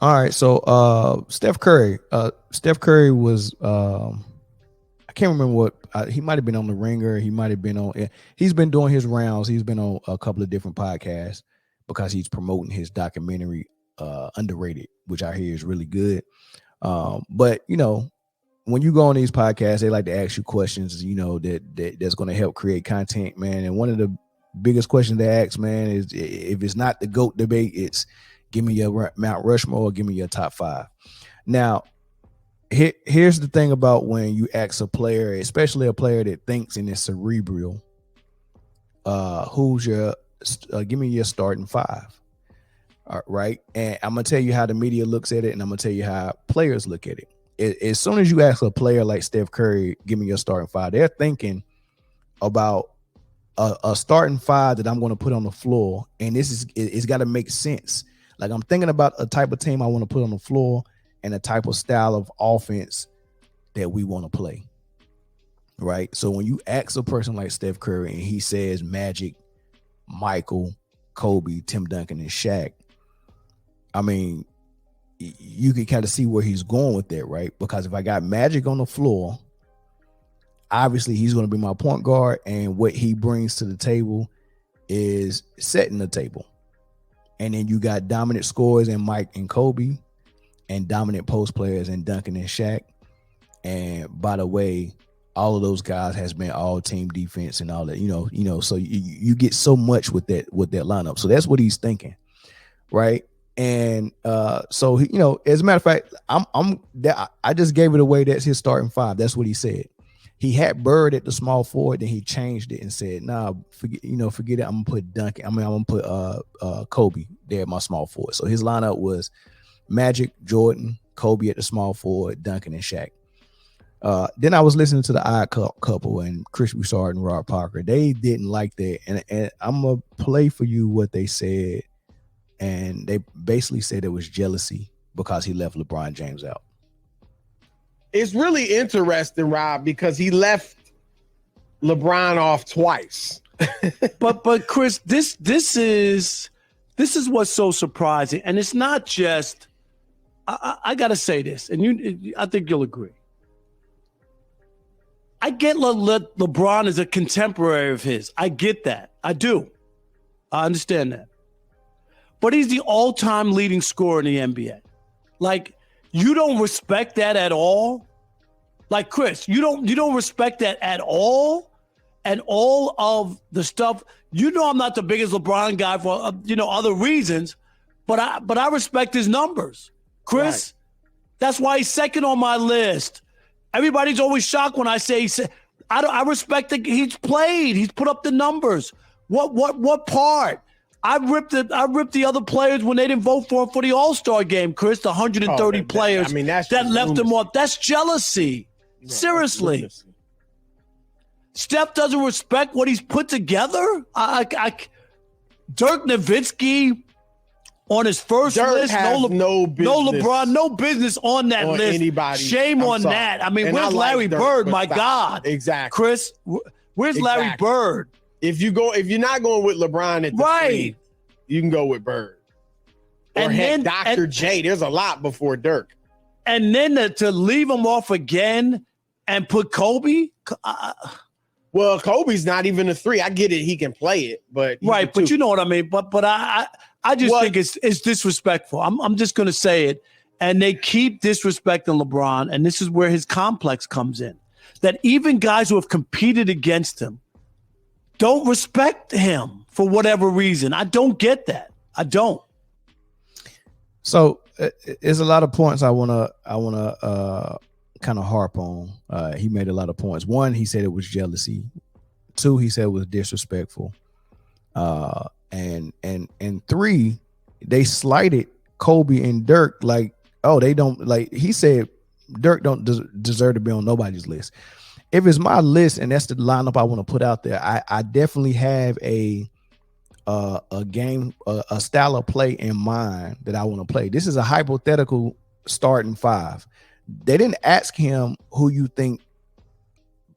All right, so Steph Curry. Steph Curry was I can't remember what he might have been on the Ringer. He might have been on. He's been doing his rounds. He's been on a couple of different podcasts because he's promoting his documentary, Underrated, which I hear is really good. But when you go on these podcasts, they like to ask you questions, that's going to help create content, man. And one of the biggest questions they ask, man, is if it's not the GOAT debate, it's give me your Mount Rushmore or give me your top five. Now, here's the thing about when you ask a player, especially a player that thinks in his cerebral, who's your give me your starting five. Right. And I'm gonna tell you how the media looks at it, and I'm gonna tell you how players look at it. As soon as you ask a player like Steph Curry, give me your starting five, they're thinking about a starting five that I'm going to put on the floor, and it's got to make sense. Like, I'm thinking about a type of team I want to put on the floor and a type of style of offense that we want to play. Right. So when you ask a person like Steph Curry and he says Magic, Michael, Kobe, Tim Duncan, and Shaq, I mean, you can kind of see where he's going with that, right? Because if I got Magic on the floor, obviously he's going to be my point guard, and what he brings to the table is setting the table. And then you got dominant scorers in Mike and Kobe, and dominant post players in Duncan and Shaq. And by the way, all of those guys has been all team defense and all that, so you get so much with that lineup. So that's what he's thinking, right? And so as a matter of fact, I just gave it away. That's his starting five. That's what he said. He had Bird at the small forward, then he changed it and said, "Nah, forget it. I'm gonna put Duncan. I'm gonna put Kobe there at my small forward." So his lineup was Magic, Jordan, Kobe at the small forward, Duncan, and Shaq. Then I was listening to the Odd Couple and Chris Broussard and Rob Parker. They didn't like that, and I'm gonna play for you what they said. And they basically said it was jealousy because he left LeBron James out. It's really interesting, Rob, because he left LeBron off twice. but Chris, this is what's so surprising, and it's not just. I gotta say this, and I think you'll agree. I get LeBron is a contemporary of his. I get that. I do. I understand that. But he's the all-time leading scorer in the NBA. Like, you don't respect that at all? Like, Chris, you don't respect that at all? And all of the stuff, I'm not the biggest LeBron guy for other reasons, but I respect his numbers. Chris, right. That's why he's second on my list. Everybody's always shocked when I say I respect that he's played. He's put up the numbers. What part? I ripped the other players when they didn't vote for him for the All-Star game, Chris, the 130 players that left him off. That's jealousy. Yeah, seriously. That's Steph doesn't respect what he's put together? Dirk Nowitzki on his first list. No LeBron, no business on that list. Anybody. Shame on that. I mean, where's Larry Bird? My God. Exactly. Chris, where's Larry Bird? If you're not going with LeBron at the three, you can go with Bird. Or Dr. J. There's a lot before Dirk. And then to leave him off again and put Kobe. Well, Kobe's not even a three. I get it; he can play it, but but you know what I mean. But I just think it's disrespectful. I'm just going to say it, and they keep disrespecting LeBron, and this is where his complex comes in. That even guys who have competed against him don't respect him for whatever reason. I don't get that. I don't. So there's a lot of points I wanna kind of harp on. He made a lot of points. One, he said it was jealousy. Two, he said it was disrespectful. And three, they slighted Kobe and Dirk like, oh, they don't like. He said Dirk don't deserve to be on nobody's list. If it's my list and that's the lineup I want to put out there, I definitely have a game, a style of play in mind that I want to play. This is a hypothetical starting five. They didn't ask him who you think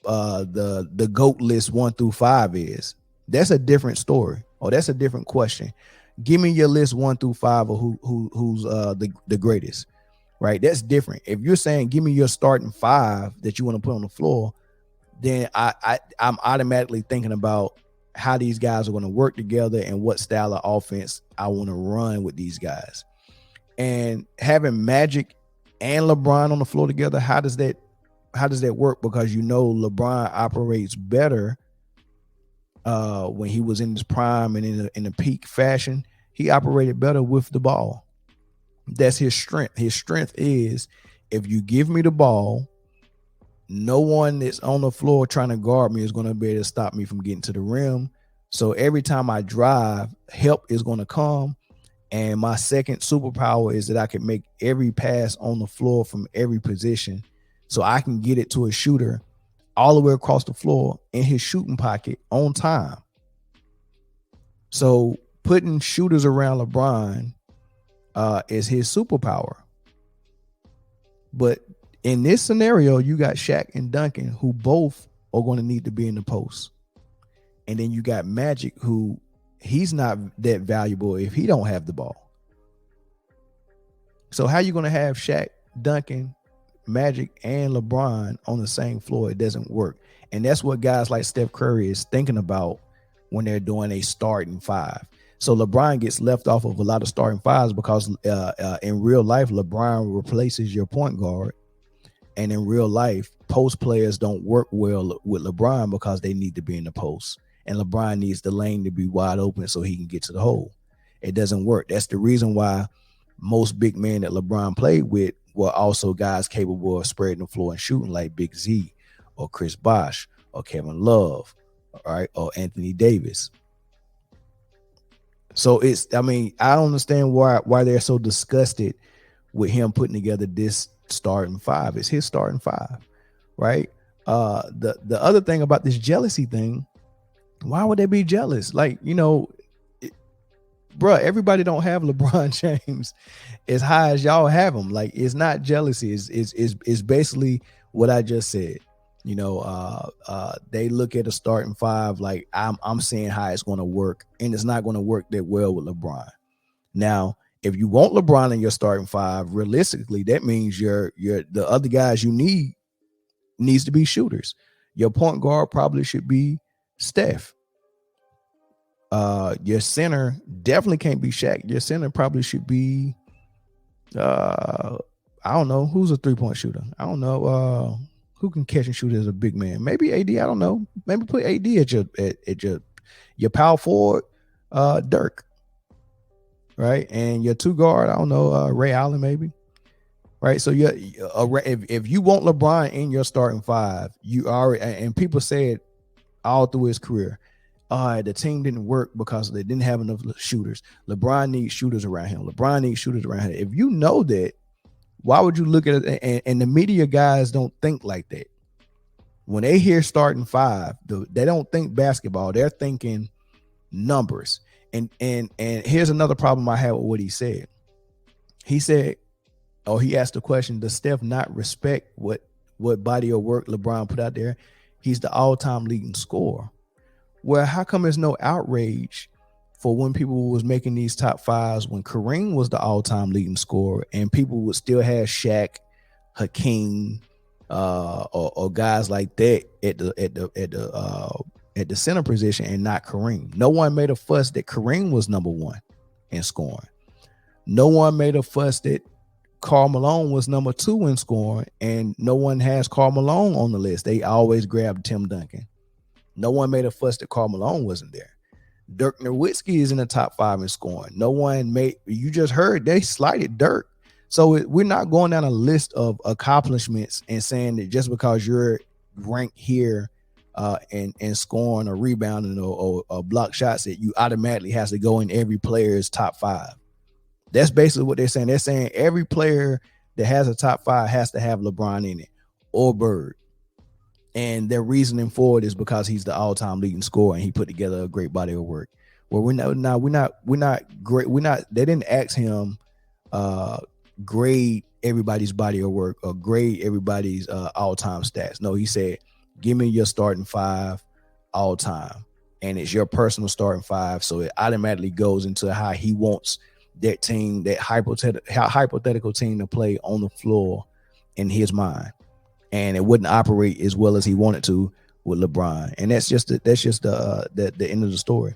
the GOAT list 1 through 5 is. That's a different story, or that's a different question. Give me your list 1 through 5 of who's the greatest, right? That's different. If you're saying give me your starting 5 that you want to put on the floor, then I'm automatically thinking about how these guys are going to work together and what style of offense I want to run with these guys. And having Magic and LeBron on the floor together, how does that work? Because LeBron operates better when he was in his prime and in a peak fashion. He operated better with the ball. That's his strength. His strength is, if you give me the ball, no one that's on the floor trying to guard me is going to be able to stop me from getting to the rim. So every time I drive, help is going to come. And my second superpower is that I can make every pass on the floor from every position, so I can get it to a shooter all the way across the floor in his shooting pocket on time. So putting shooters around LeBron is his superpower. But in this scenario, you got Shaq and Duncan, who both are going to need to be in the post. And then you got Magic, who he's not that valuable if he don't have the ball. So how you going to have Shaq, Duncan, Magic, and LeBron on the same floor? It doesn't work. And that's what guys like Steph Curry is thinking about when they're doing a starting 5. So LeBron gets left off of a lot of starting 5s because in real life, LeBron replaces your point guard. And in real life, post players don't work well with LeBron because they need to be in the post. And LeBron needs the lane to be wide open so he can get to the hole. It doesn't work. That's the reason why most big men that LeBron played with were also guys capable of spreading the floor and shooting, like Big Z or Chris Bosh or Kevin Love, all right, or Anthony Davis. So I don't understand why they're so disgusted with him putting together this starting 5. It's his starting 5, right? The other thing about this jealousy thing, why would they be jealous? Like, bro, everybody don't have LeBron James as high as y'all have him. Like, it's not jealousy. It's basically what I just said. They look at a starting 5 like I'm seeing how it's going to work, and it's not going to work that well with LeBron. Now, if you want LeBron in your starting 5, realistically, that means the other guys you needs to be shooters. Your point guard probably should be Steph. Your center definitely can't be Shaq. Your center probably should be I don't know who's a 3-point shooter. I don't know who can catch and shoot as a big man. Maybe AD. I don't know. Maybe put AD at your power forward, Dirk. Right, and your 2 guard, I don't know, Ray Allen maybe. Right, so if you want LeBron in your starting 5, you already, and people said all through his career, the team didn't work because they didn't have enough shooters. LeBron needs shooters around him. LeBron needs shooters around him. If you know that, why would you look at it? And the media guys don't think like that. When they hear starting 5, they don't think basketball. They're thinking numbers. And here's another problem I have with what he said. He asked the question, does Steph not respect what body of work LeBron put out there? He's the all-time leading scorer. Well, how come there's no outrage for when people was making these top 5s when Kareem was the all-time leading scorer and people would still have Shaq, Hakeem, or guys like that at the center position and not Kareem? No one made a fuss that Kareem was number 1 in scoring. No one made a fuss that Karl Malone was number 2 in scoring, and no one has Karl Malone on the list. They always grabbed Tim Duncan. No one made a fuss that Karl Malone wasn't there. Dirk Nowitzki is in the top 5 in scoring. No one made, you just heard they slighted Dirk. So we're not going down a list of accomplishments and saying that just because you're ranked here and scoring or rebounding or block shots, that you automatically has to go in every player's top 5. That's basically what they're saying. They're saying every player that has a top 5 has to have LeBron in it or Bird. And their reasoning for it is because he's the all-time leading scorer and he put together a great body of work. Well, we're not great. They didn't ask him grade everybody's body of work or grade everybody's all-time stats. No, he said, give me your starting 5 all time. and it's your personal starting five. So it automatically goes into how he wants that team, that hypothetical team to play on the floor in his mind. And it wouldn't operate as well as he wanted to with LeBron. And that's just the end of the story.